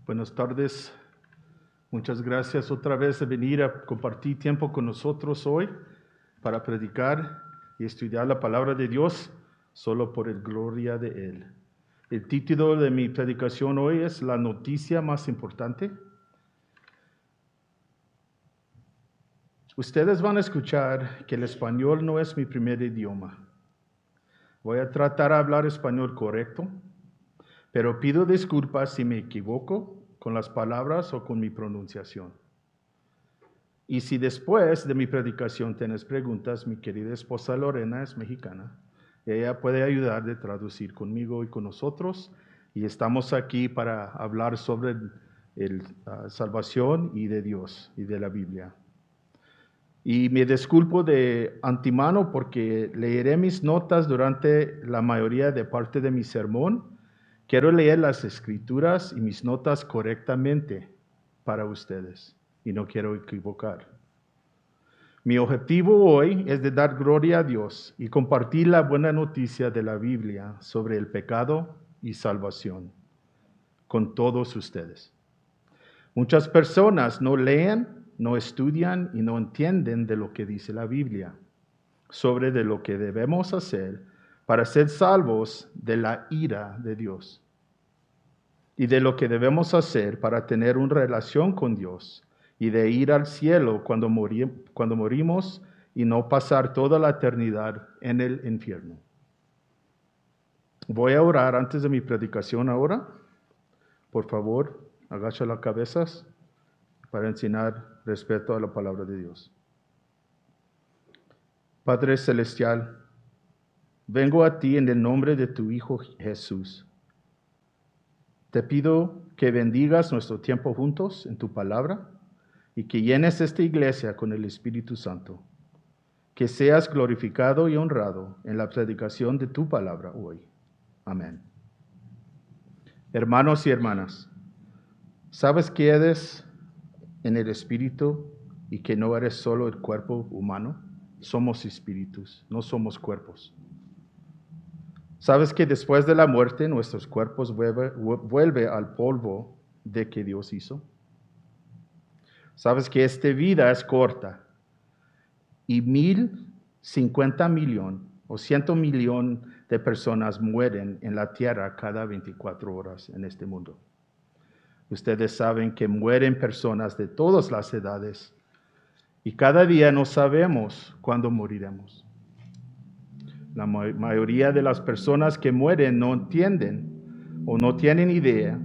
Buenas tardes. Muchas gracias otra vez de venir a compartir tiempo con nosotros hoy para predicar y estudiar la palabra de Dios solo por el gloria de Él. El título de mi predicación hoy es La noticia más importante. Ustedes van a escuchar que el español no es mi primer idioma. Voy a tratar de hablar español correcto, pero pido disculpas si me equivoco con las palabras o con mi pronunciación. Y si después de mi predicación tienes preguntas, mi querida esposa Lorena es mexicana. Ella puede ayudar de traducir conmigo y con nosotros. Y estamos aquí para hablar sobre salvación y de Dios y de la Biblia. Y me disculpo de antemano porque leeré mis notas durante la mayoría de parte de mi sermón. Quiero leer las escrituras y mis notas correctamente para ustedes y no quiero equivocar. Mi objetivo hoy es de dar gloria a Dios y compartir la buena noticia de la Biblia sobre el pecado y salvación con todos ustedes. Muchas personas no leen, no estudian y no entienden de lo que dice la Biblia sobre de lo que debemos hacer para ser salvos de la ira de Dios y de lo que debemos hacer para tener una relación con Dios y de ir al cielo cuando morimos y no pasar toda la eternidad en el infierno. Voy a orar antes de mi predicación ahora. Por favor, agacha las cabezas para enseñar respeto a la palabra de Dios. Padre Celestial, vengo a ti en el nombre de tu Hijo Jesús. Te pido que bendigas nuestro tiempo juntos en tu palabra y que llenes esta iglesia con el Espíritu Santo. Que seas glorificado y honrado en la predicación de tu palabra hoy. Amén. Hermanos y hermanas, ¿sabes que eres en el Espíritu y que no eres solo el cuerpo humano? Somos espíritus, no somos cuerpos. ¿Sabes que después de la muerte nuestros cuerpos vuelven al polvo de que Dios hizo? ¿Sabes que esta vida es corta y 1,050 millones o 100 millones de personas mueren en la tierra cada 24 horas en este mundo? Ustedes saben que mueren personas de todas las edades y cada día no sabemos cuándo moriremos. La mayoría de las personas que mueren no entienden o no tienen idea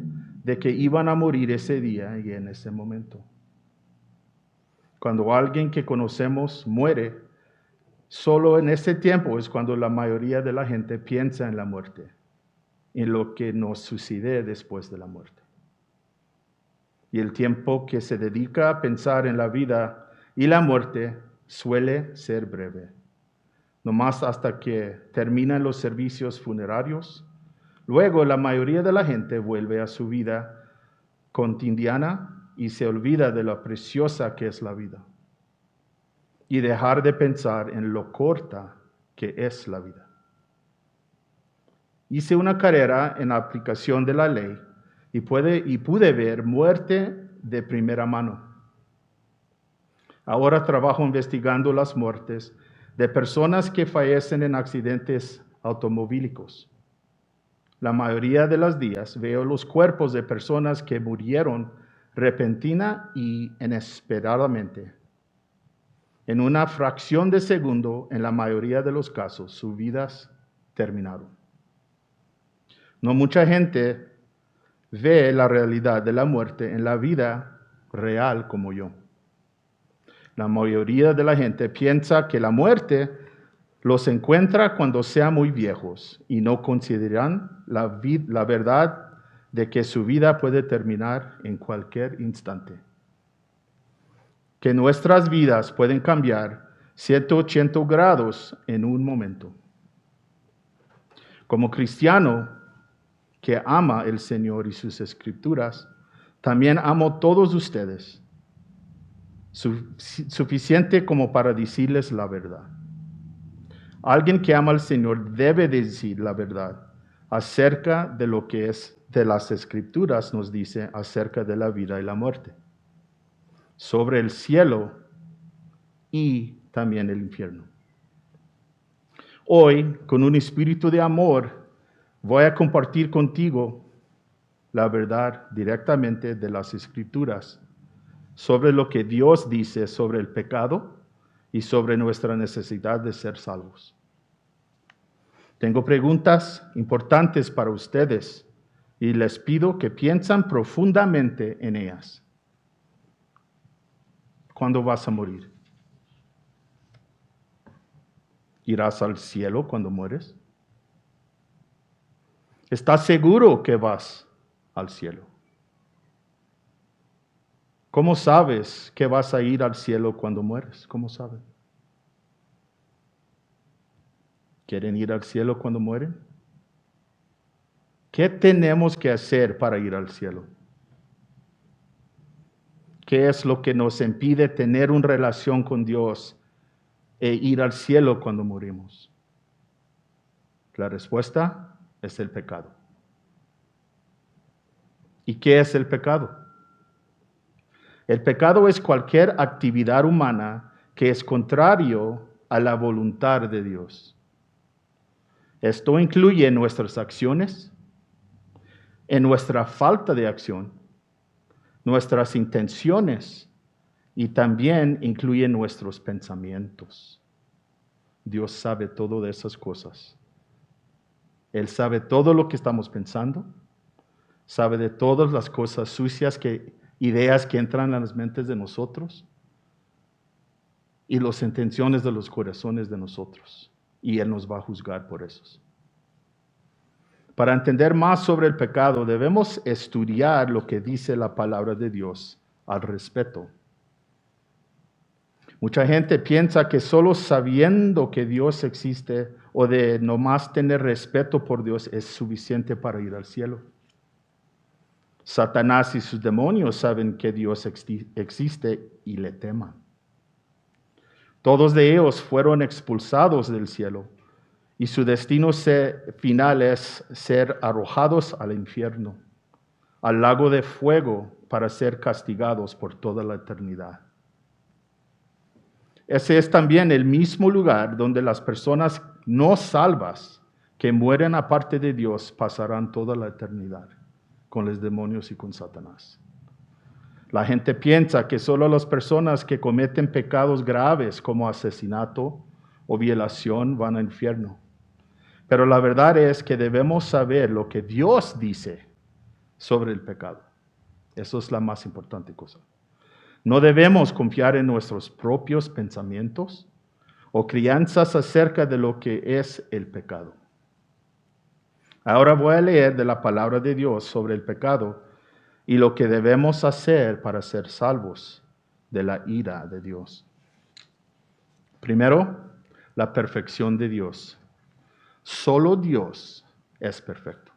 de que iban a morir ese día y en ese momento. Cuando alguien que conocemos muere, solo en ese tiempo es cuando la mayoría de la gente piensa en la muerte, en lo que nos sucede después de la muerte. Y el tiempo que se dedica a pensar en la vida y la muerte suele ser breve. Nomás hasta que terminan los servicios funerarios. Luego la mayoría de la gente vuelve a su vida cotidiana y se olvida de lo preciosa que es la vida. Y dejar de pensar en lo corta que es la vida. Hice una carrera en la aplicación de la ley y pude ver muerte de primera mano. Ahora trabajo investigando las muertes de personas que fallecen en accidentes automovílicos. La mayoría de los días veo los cuerpos de personas que murieron repentina y inesperadamente. En una fracción de segundo, en la mayoría de los casos, sus vidas terminaron. No mucha gente ve la realidad de la muerte en la vida real como yo. La mayoría de la gente piensa que la muerte los encuentra cuando sean muy viejos y no consideran la verdad de que su vida puede terminar en cualquier instante. Que nuestras vidas pueden cambiar 180 grados en un momento. Como cristiano que ama el Señor y sus escrituras, también amo a todos ustedes. Suficiente como para decirles la verdad. Alguien que ama al Señor debe decir la verdad acerca de lo que es de las Escrituras nos dice acerca de la vida y la muerte, sobre el cielo y también el infierno. Hoy, con un espíritu de amor, voy a compartir contigo la verdad directamente de las Escrituras sobre lo que Dios dice sobre el pecado y sobre nuestra necesidad de ser salvos. Tengo preguntas importantes para ustedes y les pido que piensen profundamente en ellas. ¿Cuándo vas a morir? ¿Irás al cielo cuando mueres? ¿Estás seguro que vas al cielo? ¿Cómo sabes que vas a ir al cielo cuando mueres? ¿Cómo sabes? ¿Quieren ir al cielo cuando mueren? ¿Qué tenemos que hacer para ir al cielo? ¿Qué es lo que nos impide tener una relación con Dios e ir al cielo cuando morimos? La respuesta es el pecado. ¿Y qué es el pecado? El pecado es cualquier actividad humana que es contrario a la voluntad de Dios. Esto incluye nuestras acciones, en nuestra falta de acción, nuestras intenciones y también incluye nuestros pensamientos. Dios sabe todo de esas cosas. Él sabe todo lo que estamos pensando, sabe de todas las cosas sucias, ideas que entran en las mentes de nosotros y las intenciones de los corazones de nosotros. Y Él nos va a juzgar por esos. Para entender más sobre el pecado, debemos estudiar lo que dice la palabra de Dios al respecto. Mucha gente piensa que solo sabiendo que Dios existe o de nomás tener respeto por Dios es suficiente para ir al cielo. Satanás y sus demonios saben que Dios existe y le teman. Todos de ellos fueron expulsados del cielo y su destino final es ser arrojados al infierno, al lago de fuego para ser castigados por toda la eternidad. Ese es también el mismo lugar donde las personas no salvas que mueren aparte de Dios pasarán toda la eternidad con los demonios y con Satanás. La gente piensa que solo las personas que cometen pecados graves como asesinato o violación van al infierno. Pero la verdad es que debemos saber lo que Dios dice sobre el pecado. Eso es la más importante cosa. No debemos confiar en nuestros propios pensamientos o crianzas acerca de lo que es el pecado. Ahora voy a leer de la palabra de Dios sobre el pecado y lo que debemos hacer para ser salvos de la ira de Dios. Primero, la perfección de Dios. Solo Dios es perfecto.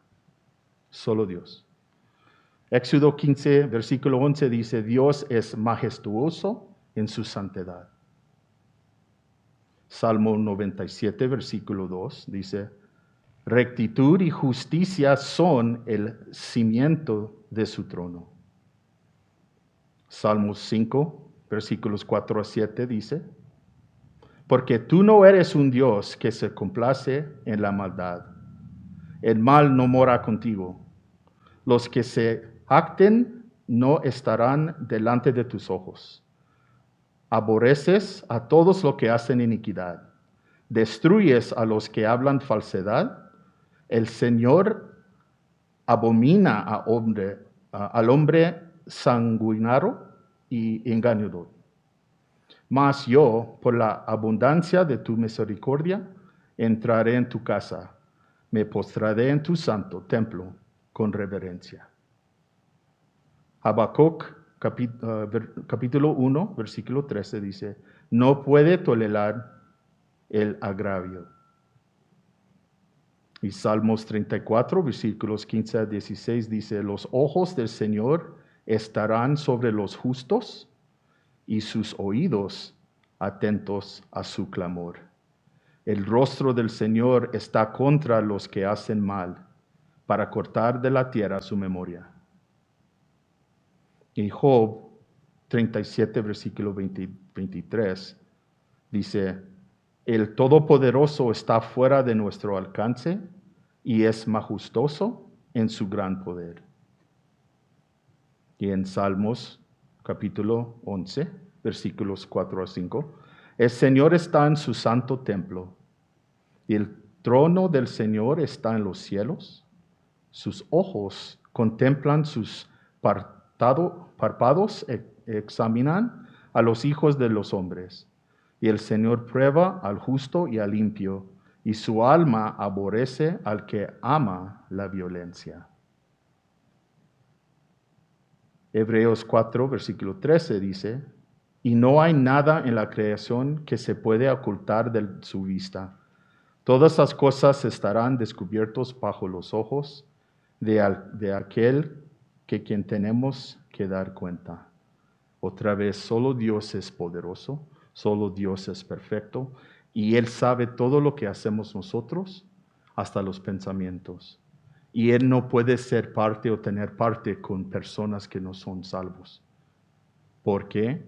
Solo Dios. Éxodo 15, versículo 11 dice, Dios es majestuoso en su santidad. Salmo 97, versículo 2 dice, rectitud y justicia son el cimiento de su trono. Salmos 5, versículos 4 a 7 dice, porque tú no eres un Dios que se complace en la maldad. El mal no mora contigo. Los que se jacten no estarán delante de tus ojos. Aborreces a todos los que hacen iniquidad. Destruyes a los que hablan falsedad. El Señor abomina al hombre sanguinario y engañador. Mas yo, por la abundancia de tu misericordia, entraré en tu casa. Me postraré en tu santo templo con reverencia. Habacuc, capítulo 1, versículo 13 dice, no puede tolerar el agravio. Y Salmos 34, versículos 15 a 16 dice, los ojos del Señor estarán sobre los justos y sus oídos atentos a su clamor. El rostro del Señor está contra los que hacen mal, para cortar de la tierra su memoria. Y Job 37, versículo 23, dice, el Todopoderoso está fuera de nuestro alcance y es majestuoso en su gran poder. Y en Salmos capítulo 11, versículos 4 a 5, el Señor está en su santo templo y el trono del Señor está en los cielos. Sus ojos contemplan sus párpados, examinan a los hijos de los hombres. Y el Señor prueba al justo y al limpio, y su alma aborrece al que ama la violencia. Hebreos 4, versículo 13 dice, y no hay nada en la creación que se puede ocultar de su vista. Todas las cosas estarán descubiertas bajo los ojos de aquel que quien tenemos que dar cuenta. Otra vez, solo Dios es poderoso, solo Dios es perfecto, y Él sabe todo lo que hacemos nosotros, hasta los pensamientos. Y Él no puede ser parte o tener parte con personas que no son salvos. ¿Por qué?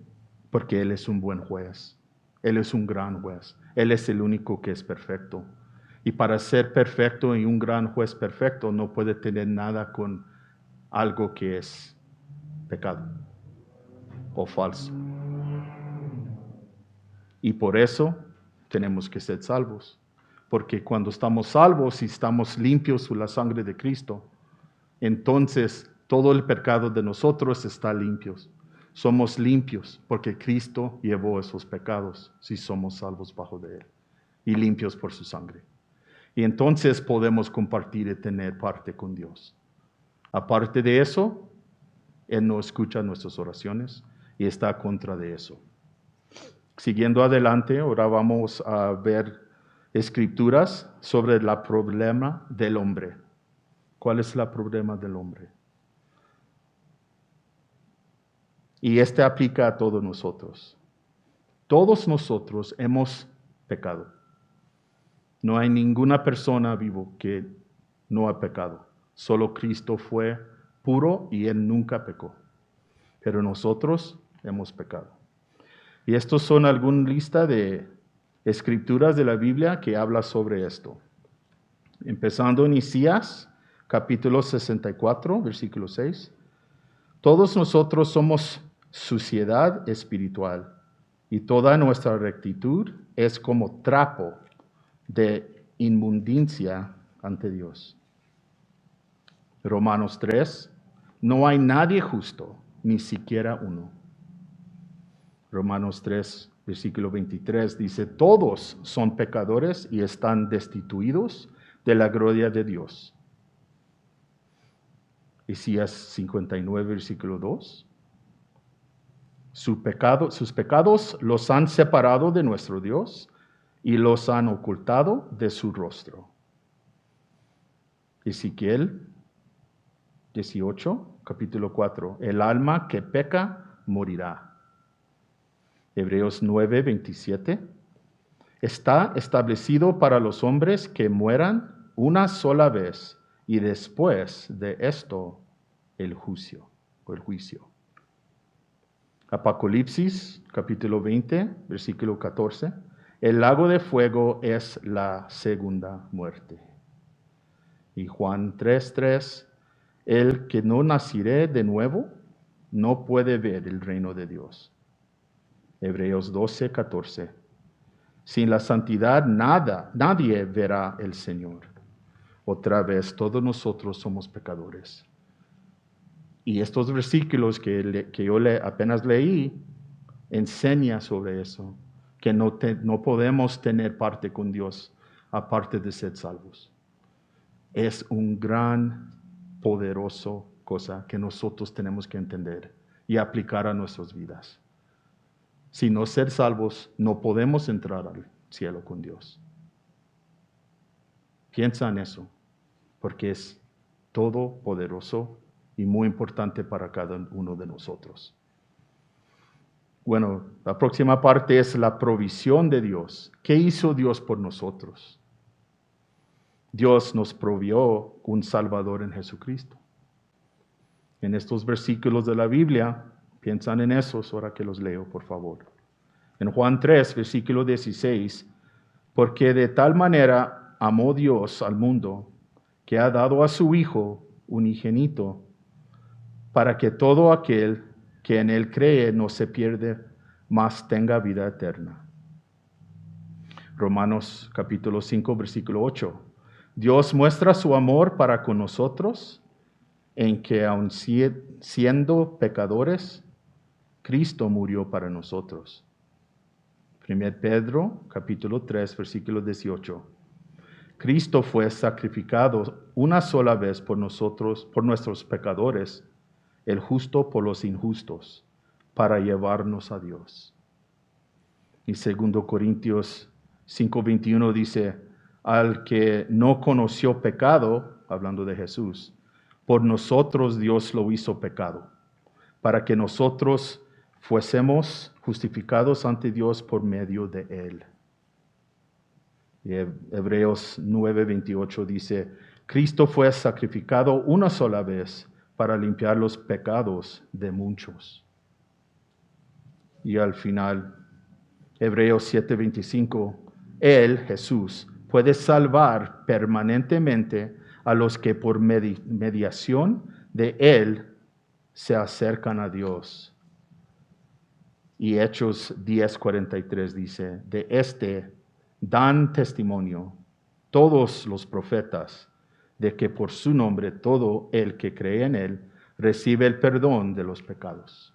Porque Él es un buen juez. Él es un gran juez. Él es el único que es perfecto. Y para ser perfecto y un gran juez perfecto no puede tener nada con algo que es pecado o falso. Y por eso tenemos que ser salvos. Porque cuando estamos salvos y estamos limpios por la sangre de Cristo, entonces todo el pecado de nosotros está limpio. Somos limpios porque Cristo llevó esos pecados si somos salvos bajo de Él y limpios por su sangre. Y entonces podemos compartir y tener parte con Dios. Aparte de eso, Él no escucha nuestras oraciones y está contra de eso. Siguiendo adelante, ahora vamos a ver escrituras sobre el problema del hombre. ¿Cuál es el problema del hombre? Y este aplica a todos nosotros. Todos nosotros hemos pecado. No hay ninguna persona vivo que no ha pecado. Solo Cristo fue puro y Él nunca pecó. Pero nosotros hemos pecado. Y estos son alguna lista de escrituras de la Biblia que habla sobre esto. Empezando en Isaías, capítulo 64, versículo 6. Todos nosotros somos suciedad espiritual y toda nuestra rectitud es como trapo de inmundicia ante Dios. Romanos 3, no hay nadie justo, ni siquiera uno. Romanos 3, versículo 23 dice, todos son pecadores y están destituidos de la gloria de Dios. Isaías 59, versículo 2. Sus pecados los han separado de nuestro Dios y los han ocultado de su rostro. Ezequiel 18, capítulo 4. El alma que peca morirá. Hebreos 9, 27. Está establecido para los hombres que mueran una sola vez y después de esto el juicio. Apocalipsis, capítulo 20, versículo 14. El lago de fuego es la segunda muerte. Y Juan 3:3. El que no naciere de nuevo no puede ver el reino de Dios. Hebreos 12:14. Sin la santidad nadie verá el Señor. Otra vez, todos nosotros somos pecadores. Y estos versículos que yo apenas leí enseña sobre eso, que no podemos tener parte con Dios aparte de ser salvos. Es un gran, poderoso cosa que nosotros tenemos que entender y aplicar a nuestras vidas. Si no ser salvos, no podemos entrar al cielo con Dios. Piensa en eso, porque es todopoderoso y muy importante para cada uno de nosotros. Bueno, la próxima parte es la provisión de Dios. ¿Qué hizo Dios por nosotros? Dios nos proveyó un Salvador en Jesucristo. En estos versículos de la Biblia, piensan en esos, ahora que los leo, por favor. En Juan 3, versículo 16, porque de tal manera amó Dios al mundo, que ha dado a su Hijo unigénito, para que todo aquel que en él cree no se pierde, mas tenga vida eterna. Romanos capítulo 5, versículo 8. Dios muestra su amor para con nosotros en que aun siendo pecadores, Cristo murió para nosotros. 1 Pedro capítulo 3, versículo 18. Cristo fue sacrificado una sola vez por nosotros, por nuestros pecadores, el justo por los injustos, para llevarnos a Dios. Y 2 Corintios 5:21 dice, al que no conoció pecado, hablando de Jesús, por nosotros Dios lo hizo pecado, para que nosotros fuésemos justificados ante Dios por medio de él. Y Hebreos 9:28 dice, Cristo fue sacrificado una sola vez para limpiar los pecados de muchos. Y al final, Hebreos 7:25, Él, Jesús, puede salvar permanentemente a los que por mediación de Él se acercan a Dios. Y Hechos 10:43 dice, de este dan testimonio todos los profetas de que por su nombre todo el que cree en Él recibe el perdón de los pecados.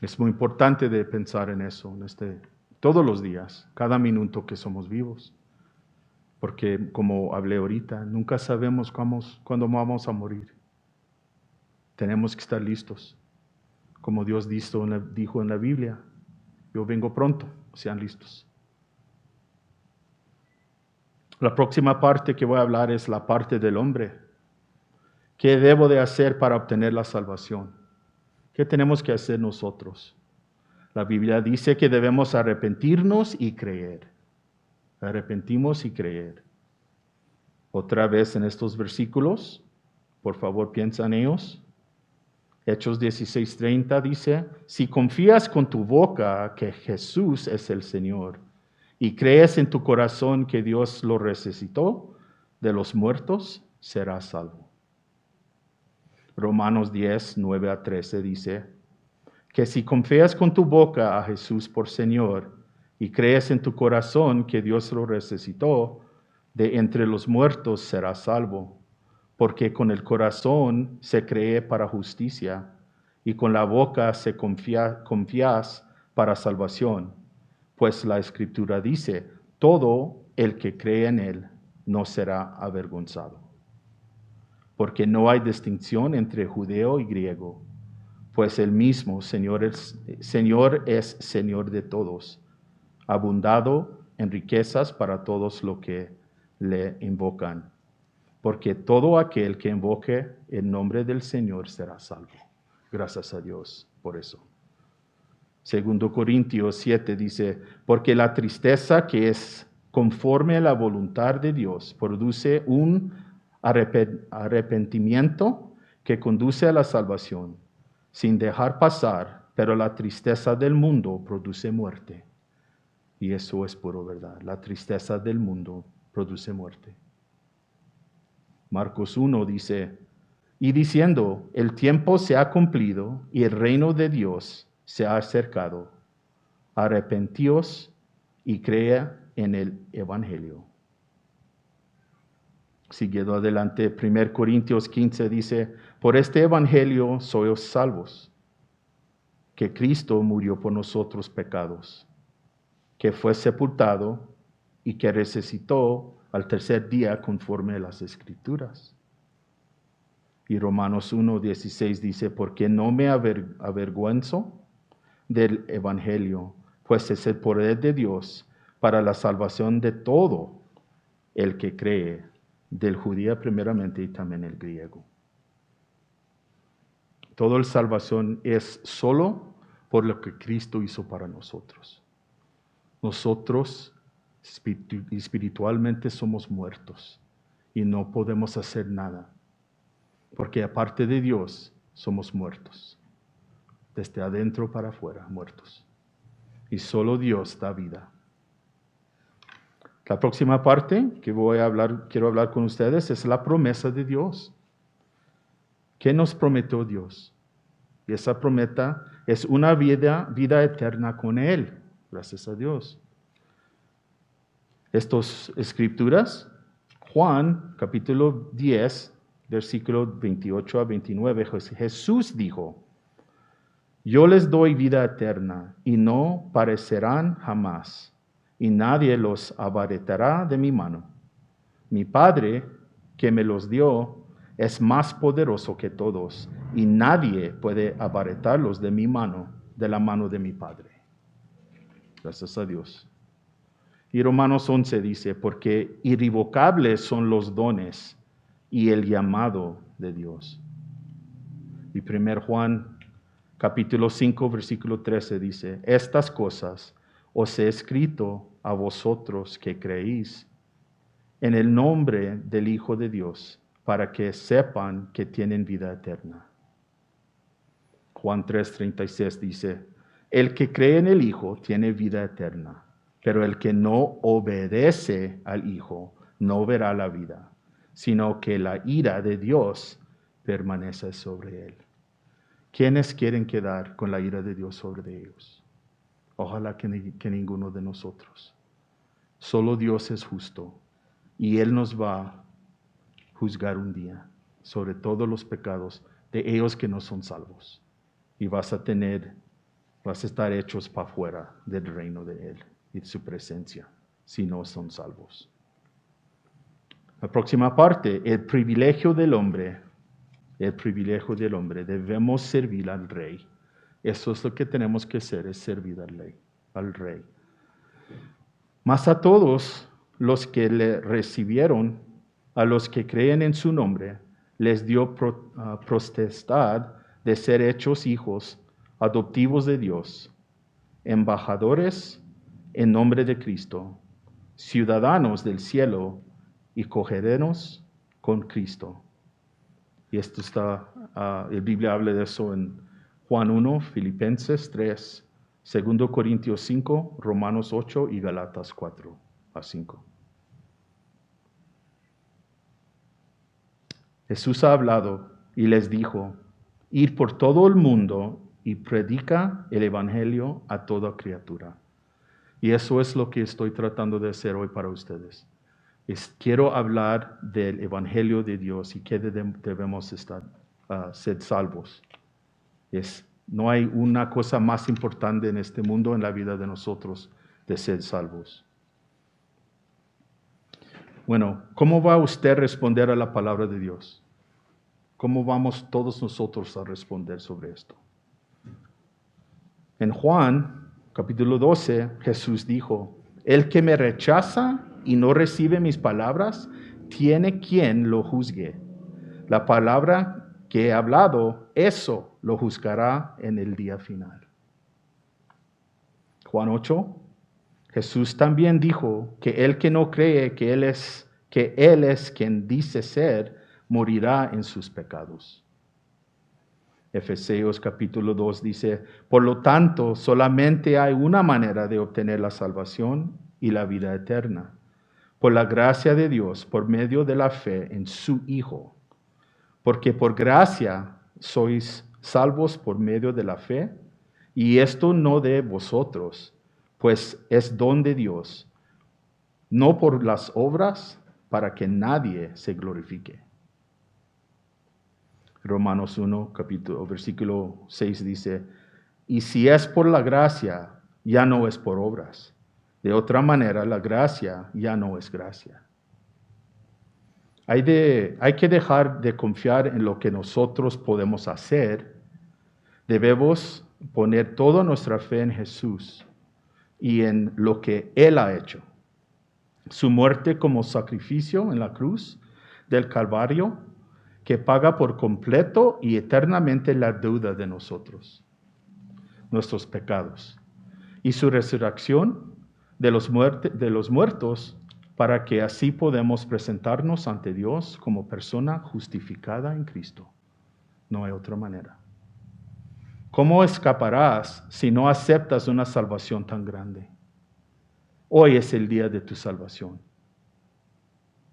Es muy importante de pensar en eso todos los días, cada minuto que somos vivos. Porque como hablé ahorita, nunca sabemos cuándo vamos a morir. Tenemos que estar listos. Como Dios dijo en la Biblia, yo vengo pronto, sean listos. La próxima parte que voy a hablar es la parte del hombre. ¿Qué debo de hacer para obtener la salvación? ¿Qué tenemos que hacer nosotros? La Biblia dice que debemos arrepentirnos y creer. Arrepentimos y creer. Otra vez en estos versículos, por favor piensa en ellos. Hechos 16:30 dice, si confías con tu boca que Jesús es el Señor y crees en tu corazón que Dios lo resucitó de los muertos, serás salvo. Romanos 10:9-13 dice, que si confías con tu boca a Jesús por Señor y crees en tu corazón que Dios lo resucitó de entre los muertos, serás salvo. Porque con el corazón se cree para justicia y con la boca se confías para salvación. Pues la Escritura dice, todo el que cree en Él no será avergonzado. Porque no hay distinción entre judeo y griego, pues el mismo Señor es Señor de todos, abundado en riquezas para todos los que le invocan. Porque todo aquel que invoque el nombre del Señor será salvo. Gracias a Dios por eso. 2 Corintios 7 dice, porque la tristeza que es conforme a la voluntad de Dios produce un arrepentimiento que conduce a la salvación, sin dejar pasar, pero la tristeza del mundo produce muerte. Y eso es puro verdad. La tristeza del mundo produce muerte. Marcos 1 dice, y diciendo, el tiempo se ha cumplido y el reino de Dios se ha acercado. Arrepentíos y crea en el Evangelio. Siguiendo adelante, 1 Corintios 15 dice, por este Evangelio sois salvos, que Cristo murió por nosotros pecados, que fue sepultado y que resucitó al tercer día conforme a las Escrituras. Y Romanos 1:16 dice, porque no me avergüenzo del Evangelio, pues es el poder de Dios para la salvación de todo el que cree, del judío primeramente y también el griego. Toda la salvación es solo por lo que Cristo hizo para nosotros. Nosotros Espiritualmente somos muertos y no podemos hacer nada, porque aparte de Dios somos muertos, desde adentro para afuera, muertos. Y solo Dios da vida. La próxima parte que quiero hablar con ustedes es la promesa de Dios. ¿Qué nos prometió Dios? Y esa promesa es una vida eterna con Él, gracias a Dios. Estas escrituras, Juan capítulo 10, versículo 28 a 29, Jesús dijo: yo les doy vida eterna y no perecerán jamás, y nadie los arrebatará de mi mano. Mi Padre, que me los dio, es más poderoso que todos, y nadie puede arrebatarlos de mi mano, de la mano de mi Padre. Gracias a Dios. Y Romanos 11 dice, porque irrevocables son los dones y el llamado de Dios. Y 1 Juan capítulo 5, versículo 13 dice, estas cosas os he escrito a vosotros que creéis en el nombre del Hijo de Dios, para que sepan que tienen vida eterna. Juan 3:36 dice, el que cree en el Hijo tiene vida eterna, pero el que no obedece al Hijo no verá la vida, sino que la ira de Dios permanece sobre él. ¿Quiénes quieren quedar con la ira de Dios sobre ellos? Ojalá que ninguno de nosotros. Solo Dios es justo y Él nos va a juzgar un día sobre todos los pecados de ellos que no son salvos. Y vas a estar hechos para afuera del reino de Él y de su presencia si no son salvos. La próxima parte, el privilegio del hombre. El privilegio del hombre, debemos servir al rey. Eso es lo que tenemos que hacer, es servir al rey. Mas a todos los que le recibieron, a los que creen en su nombre, les dio potestad de ser hechos hijos adoptivos de Dios, embajadores en nombre de Cristo, ciudadanos del cielo y coherederos con Cristo. Y esto está, la Biblia habla de eso en Juan 1, Filipenses 3, 2 Corintios 5, Romanos 8 y Galatas 4 a 5. Jesús ha hablado y les dijo, ir por todo el mundo y predica el evangelio a toda criatura. Y eso es lo que estoy tratando de hacer hoy para ustedes. Quiero hablar del evangelio de Dios y que debemos ser salvos. No hay una cosa más importante en este mundo, en la vida de nosotros, de ser salvos. Bueno, ¿cómo va usted a responder a la palabra de Dios? ¿Cómo vamos todos nosotros a responder sobre esto? En Juan, capítulo 12, Jesús dijo, el que me rechaza y no recibe mis palabras, tiene quien lo juzgue. La palabra que he hablado, eso lo juzgará en el día final. Juan 8, Jesús también dijo que el que no cree que Él es quien dice ser, morirá en sus pecados. Efesios capítulo 2 dice, por lo tanto, solamente hay una manera de obtener la salvación y la vida eterna, por la gracia de Dios, por medio de la fe en su Hijo. Porque por gracia sois salvos por medio de la fe, y esto no de vosotros, pues es don de Dios, no por las obras, para que nadie se glorifique. Romanos 1, versículo 6 dice, y si es por la gracia, ya no es por obras. De otra manera, la gracia ya no es gracia. Hay que dejar de confiar en lo que nosotros podemos hacer. Debemos poner toda nuestra fe en Jesús y en lo que Él ha hecho. Su muerte como sacrificio en la cruz del Calvario, que paga por completo y eternamente la deuda de nosotros, nuestros pecados. Y su resurrección, de los muertos, para que así podamos presentarnos ante Dios como persona justificada en Cristo. No hay otra manera. ¿Cómo escaparás si no aceptas una salvación tan grande? Hoy es el día de tu salvación.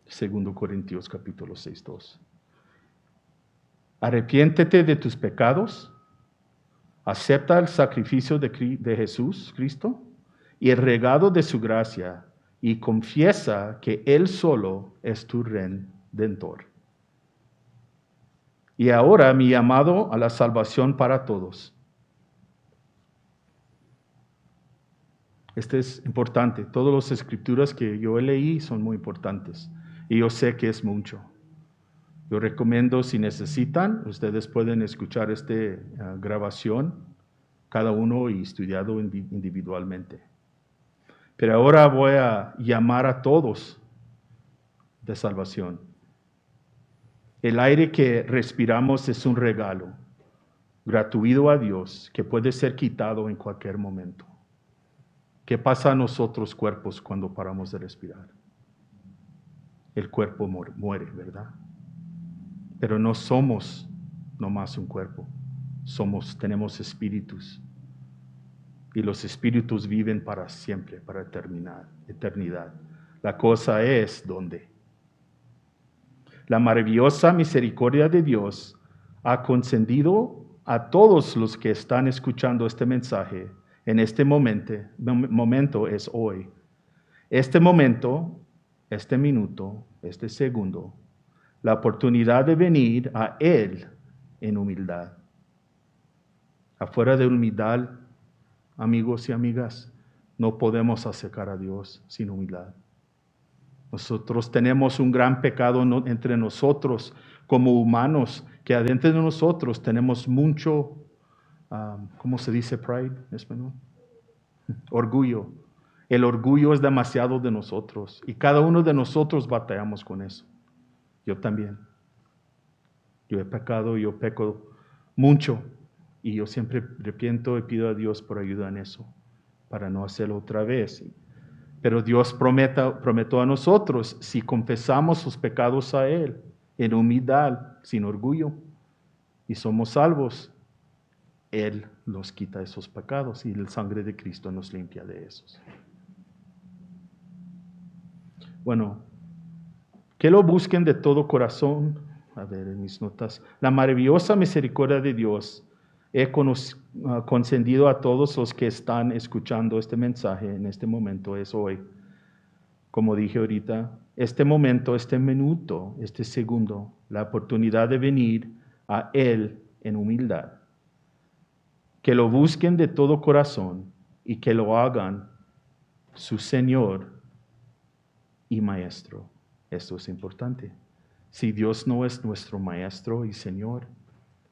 2 Corintios capítulo 6:2. Arrepiéntete de tus pecados, acepta el sacrificio de Jesús, Cristo, y el regalo de su gracia, y confiesa que Él solo es tu Redentor. Y ahora mi llamado a la salvación para todos. Este es importante. Todas las escrituras que yo leí son muy importantes. Y yo sé que es mucho. Yo recomiendo, si necesitan, ustedes pueden escuchar esta grabación, cada uno y estudiado individualmente. Pero ahora voy a llamar a todos de salvación. El aire que respiramos es un regalo gratuito a Dios que puede ser quitado en cualquier momento. ¿Qué pasa a nosotros cuerpos cuando paramos de respirar? El cuerpo muere, ¿verdad? Pero no somos nomás un cuerpo. Tenemos espíritus. Y los espíritus viven para siempre, para eternidad. La cosa es ¿dónde? La maravillosa misericordia de Dios ha concedido a todos los que están escuchando este mensaje en este momento es hoy. Este momento, este minuto, este segundo, la oportunidad de venir a Él en humildad. Afuera de humildad, amigos y amigas, no podemos acercar a Dios sin humildad. Nosotros tenemos un gran pecado entre nosotros como humanos, que adentro de nosotros tenemos mucho, ¿cómo se dice pride en español? Orgullo. El orgullo es demasiado de nosotros y cada uno de nosotros batallamos con eso. Yo también. Yo he pecado, yo peco mucho y yo siempre arrepiento y pido a Dios por ayuda en eso, para no hacerlo otra vez. Pero Dios prometió a nosotros, si confesamos sus pecados a Él, en humildad, sin orgullo, y somos salvos, Él nos quita esos pecados y la sangre de Cristo nos limpia de esos. Bueno, que lo busquen de todo corazón. A ver, en mis notas. La maravillosa misericordia de Dios he concedido a todos los que están escuchando este mensaje en este momento, es hoy. Como dije ahorita, este momento, este minuto, este segundo, la oportunidad de venir a Él en humildad. Que lo busquen de todo corazón y que lo hagan su Señor y Maestro. Esto es importante. Si Dios no es nuestro Maestro y Señor,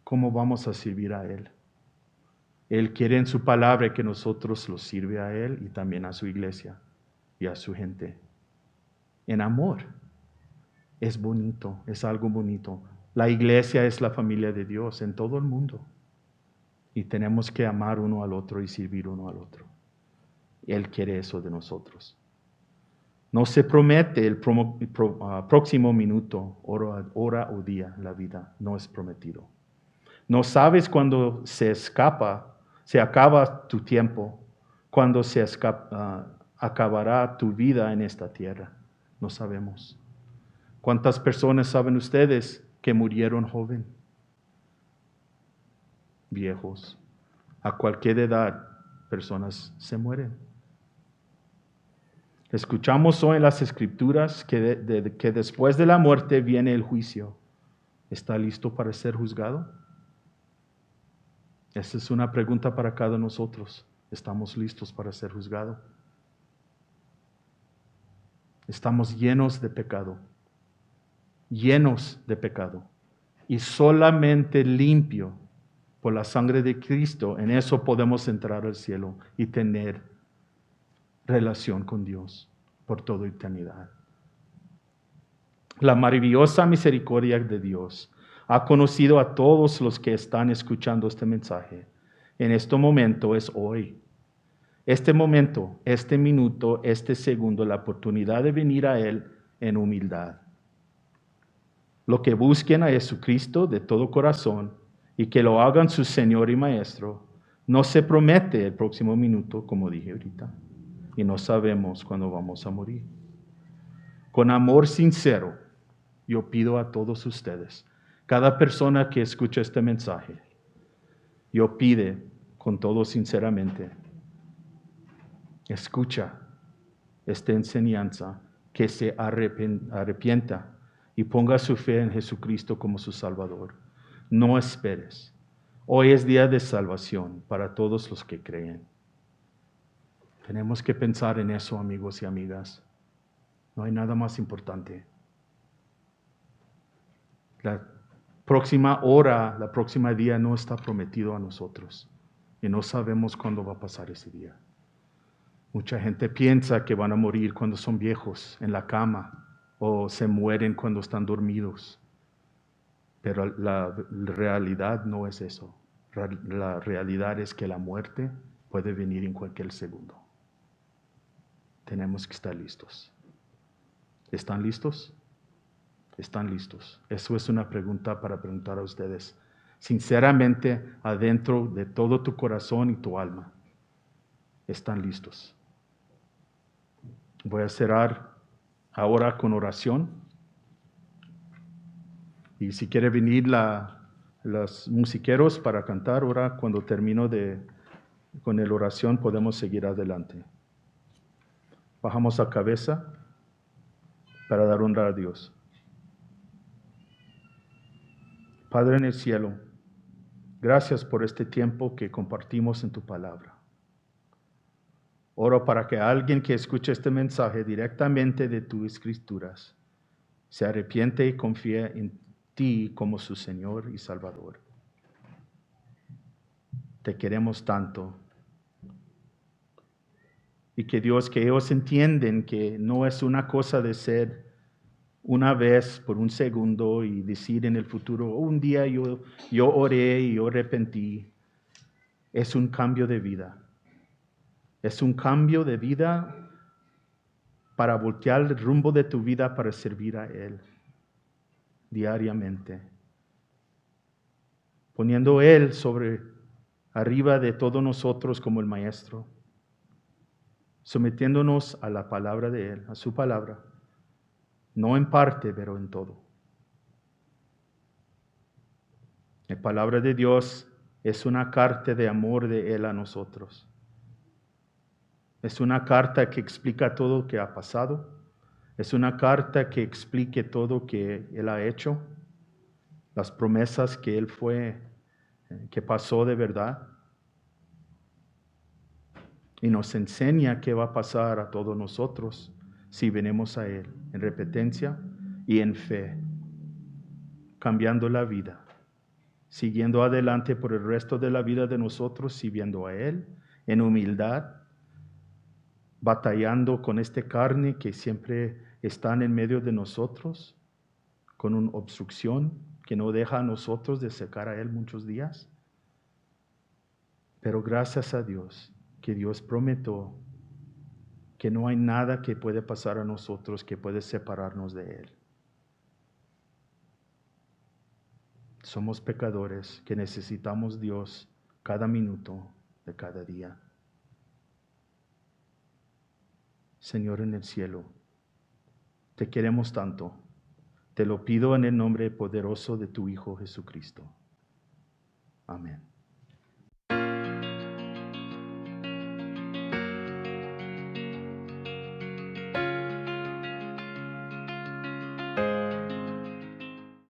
¿cómo vamos a servir a Él? Él quiere en su palabra que nosotros lo sirve a Él y también a su iglesia y a su gente. En amor. Es bonito, es algo bonito. La iglesia es la familia de Dios en todo el mundo. Y tenemos que amar uno al otro y servir uno al otro. Él quiere eso de nosotros. No se promete el próximo minuto, hora o día, la vida. No es prometido. No sabes cuándo se acaba tu tiempo, cuándo acabará tu vida en esta tierra. No sabemos. ¿Cuántas personas saben ustedes que murieron joven? Viejos. A cualquier edad, personas se mueren. Escuchamos hoy en las Escrituras que después de la muerte viene el juicio. ¿Está listo para ser juzgado? Esa es una pregunta para cada uno de nosotros. ¿Estamos listos para ser juzgados? Estamos llenos de pecado. Llenos de pecado. Y solamente limpio por la sangre de Cristo, en eso podemos entrar al cielo y tener relación con Dios por toda eternidad. La maravillosa misericordia de Dios ha conocido a todos los que están escuchando este mensaje. En este momento es hoy. este momento, este minuto, este segundo, la oportunidad de venir a Él en humildad. Lo que busquen a Jesucristo de todo corazón y que lo hagan su Señor y Maestro, no se promete el próximo minuto, como dije ahorita, y no sabemos cuándo vamos a morir. Con amor sincero, yo pido a todos ustedes, cada persona que escucha este mensaje, yo pide con todo sinceramente, escucha esta enseñanza, que se arrepienta y ponga su fe en Jesucristo como su Salvador. No esperes. Hoy es día de salvación para todos los que creen. Tenemos que pensar en eso, amigos y amigas. No hay nada más importante. La próxima hora, la próxima día no está prometido a nosotros. Y no sabemos cuándo va a pasar ese día. Mucha gente piensa que van a morir cuando son viejos, en la cama, o se mueren cuando están dormidos. Pero la realidad no es eso. La realidad es que la muerte puede venir en cualquier segundo. Tenemos que estar listos. ¿Están listos? ¿Están listos? Eso es una pregunta para preguntar a ustedes. Sinceramente, adentro de todo tu corazón y tu alma, ¿están listos? Voy a cerrar ahora con oración. Y si quiere venir los musiqueros para cantar, ahora cuando termino con la oración podemos seguir adelante. Bajamos la cabeza para dar honra a Dios. Padre en el cielo, gracias por este tiempo que compartimos en tu palabra. Oro para que alguien que escuche este mensaje directamente de tus escrituras se arrepiente y confíe en ti como su Señor y Salvador. Te queremos tanto. Y que Dios, que ellos entienden que no es una cosa de ser una vez por un segundo y decir en el futuro, un día yo oré y yo arrepentí. Es un cambio de vida. Es un cambio de vida para voltear el rumbo de tu vida para servir a Él diariamente. Poniendo Él arriba de todos nosotros como el Maestro. Sometiéndonos a la palabra de Él, a su palabra. No en parte, pero en todo. La palabra de Dios es una carta de amor de Él a nosotros. Es una carta que explica todo lo que ha pasado. Es una carta que explique todo lo que Él ha hecho. Las promesas que Él que pasó de verdad. Y nos enseña qué va a pasar a todos nosotros si venimos a Él en repetencia y en fe, cambiando la vida, siguiendo adelante por el resto de la vida de nosotros, sirviendo a Él en humildad, batallando con esta carne que siempre está en medio de nosotros, con una obstrucción que no deja a nosotros de acercar a Él muchos días. Pero gracias a Dios, que Dios prometió que no hay nada que puede pasar a nosotros que puede separarnos de Él. Somos pecadores que necesitamos Dios cada minuto de cada día. Señor en el cielo, te queremos tanto. Te lo pido en el nombre poderoso de tu Hijo Jesucristo. Amén.